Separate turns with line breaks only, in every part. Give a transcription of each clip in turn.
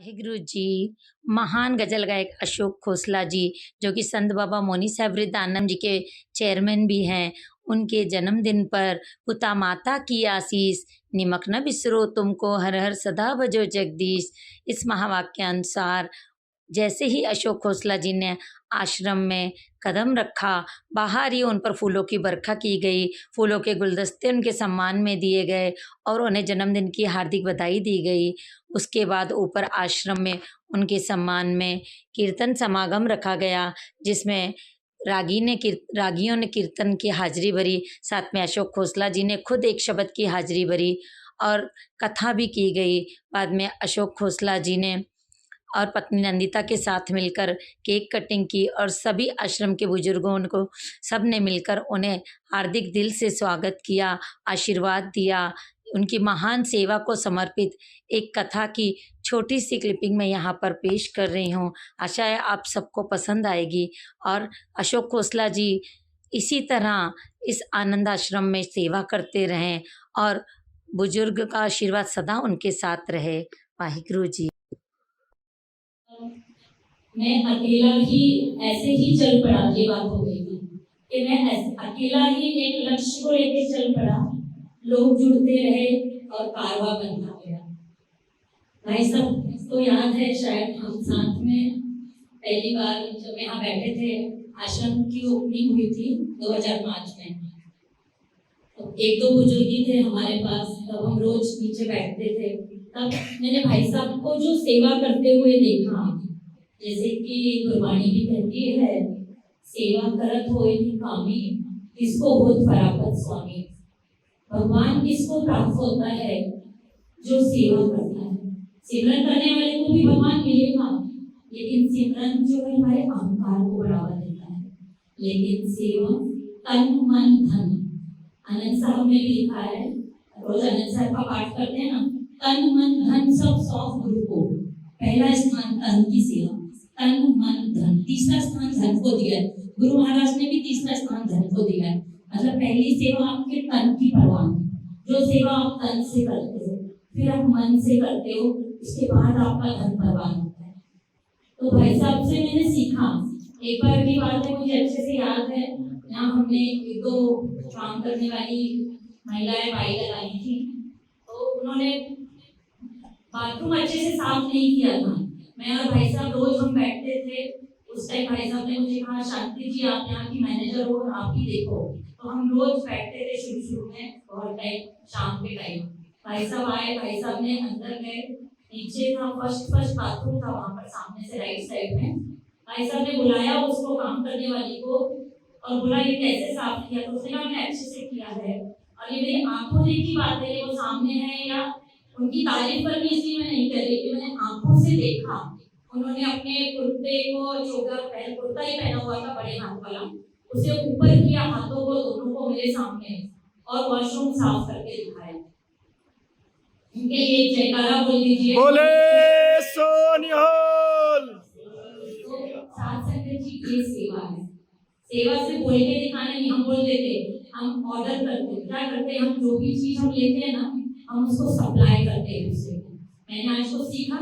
वाहिगुरु जी। महान गजल गायक अशोक खोसला जी, जो कि संत बाबा मोनी साहब वृद्धानंद जी के चेयरमैन भी हैं, उनके जन्मदिन पर पुता माता की आशीष, निमक न बिसरो तुमको, हर हर सदा भजो जगदीश। इस महावाक्यानुसार जैसे ही अशोक खोसला जी ने आश्रम में कदम रखा, बाहर ही उन पर फूलों की बरखा की गई, फूलों के गुलदस्ते उनके सम्मान में दिए गए और उन्हें जन्मदिन की हार्दिक बधाई दी गई। उसके बाद ऊपर आश्रम में उनके सम्मान में कीर्तन समागम रखा गया, जिसमें रागियों ने कीर्तन की हाजिरी भरी, साथ में अशोक खोसला जी ने खुद एक शब्द की हाजिरी भरी और कथा भी की गई। बाद में अशोक खोसला जी ने और पत्नी नंदिता के साथ मिलकर केक कटिंग की और सभी आश्रम के बुजुर्गों को सब ने मिलकर उन्हें हार्दिक दिल से स्वागत किया, आशीर्वाद दिया। उनकी महान सेवा को समर्पित एक कथा की छोटी सी क्लिपिंग मैं यहाँ पर पेश कर रही हूँ। आशा है आप सबको पसंद आएगी और अशोक खोसला जी इसी तरह इस आनंद आश्रम में सेवा करते रहें और बुजुर्ग का आशीर्वाद सदा उनके साथ रहे। वाहिगुरु जी।
मैं अकेला ही ऐसे ही चल पड़ा, ये बात हो गई थी कि मैं अकेला ही एक लक्ष्य को लेकर चल पड़ा, लोग जुड़ते रहे और कारवां बनता गया। भाई साहब तो याद है, शायद हम साथ में पहली बार जब यहाँ बैठे थे, आश्रम की ओपनिंग हुई थी 2005 में, तो एक दो बुजुर्ग थे हमारे पास, तब हम रोज नीचे बैठते थे। तब मैंने भाई साहब को जो सेवा करते हुए देखा, जैसे कि गुरबाणी भी कहती है, सेवा करत होए कामी, किसको होत परापत स्वामी। भगवान किसको प्राप्त होता है? जो सेवा करता है। सिमरन करने वाले को भी भगवान मिलेगा, लेकिन सिमरन जो है हमारे अहंकार को बढ़ावा देता है। लेकिन सेवा तन मन धन, आनंद साहब ने भी लिखा है, रोज आनंद साहब का पाठ करते हैं ना, तन मन धन सब सौंप गुरु को। पहला स्थान तन की सेवा, तन मन धन। तीसरा स्थान धन को दिया है, गुरु महाराज ने भी तीसरा स्थान धन को दिया है। मतलब पहली सेवा आपके तन की परवाह, जो सेवा आप तन से करते हो, फिर आप मन से करते हो, उसके बाद आपका धन परवाह होता है। तो भाई साहब से मैंने सीखा। एक बार की बात है, मुझे अच्छे से याद है, यहाँ हमने एक दो काम करने वाली महिलाएं बाई लगाई थी, तो उन्होंने बाथरूम अच्छे से साफ नहीं किया था। मैं और भाई साहब रोज हम बैठते थे। उस टाइम भाई साहब ने मुझे कहा, शांति जी आप यहाँ की मैनेजर हो, आप ही देखो। तो हम रोज बैठते थे शुरू में, बहुत टाइम शाम के टाइम। भाई साहब आए, भाई साहब ने अंदर गए, नीचे था फर्स्ट बाथरूम था, वहां पर सामने से राइट साइड में। भाई साहब ने बुलाया उसको, काम करने वाली को, और बोला ये कैसे साफ किया? तो उसने कहा मैंने अच्छे से किया है, और ये मेरी आंखों देखी बात है, वो सामने है, या उनकी तारीफ करनी इसलिए मैं नहीं कर रही कि मैंने आंखों से देखा। उन्होंने अपने कुर्ते को, कुर्ता ही पहना हुआ था बड़े हाथ वाला, उसे ऊपर किया, हाथों को दोनों को मेरे सामने, और वॉशरूम साफ करके दिखाया। इनके लिए जयकारा बोल दीजिए, बोले सोनिहाल। तो साथ संगत जी ये सेवा है। सेवा से बोल के दिखाना नहीं, हम बोल देते, हम ऑर्डर करते, क्या करते हैं, हम जो भी चीज हम लेते हैं ना, हम उसको सप्लाई करते हैं दूसरे को। मैंने आज को सीखा,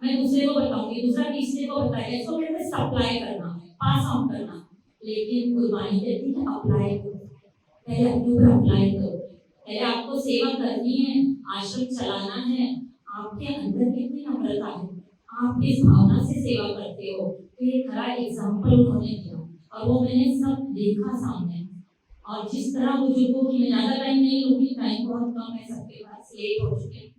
मैं दूसरे को बताऊंगी, दूसरा तीसरे को बताएगा, इसको कहते हैं सप्लाई करना, पास ऑन करना। लेकिन गुरबाणी कहती है अप्लाई करो, पहले अपने ऊपर अप्लाई करो। पहले आपको सेवा करनी है, आश्रम चलाना है, आपके अंदर कितनी नम्रता है, आप किस भावना से सेवा करते हो, तो ये खरा एग्जाम्पल उन्होंने दिया और वो मैंने सब देखा सामने। और जिस तरह बुजुर्गों की, मैं ज्यादा टाइम नहीं लूंगी, टाइम बहुत कम है, सबके पास लेट हो चुके हैं।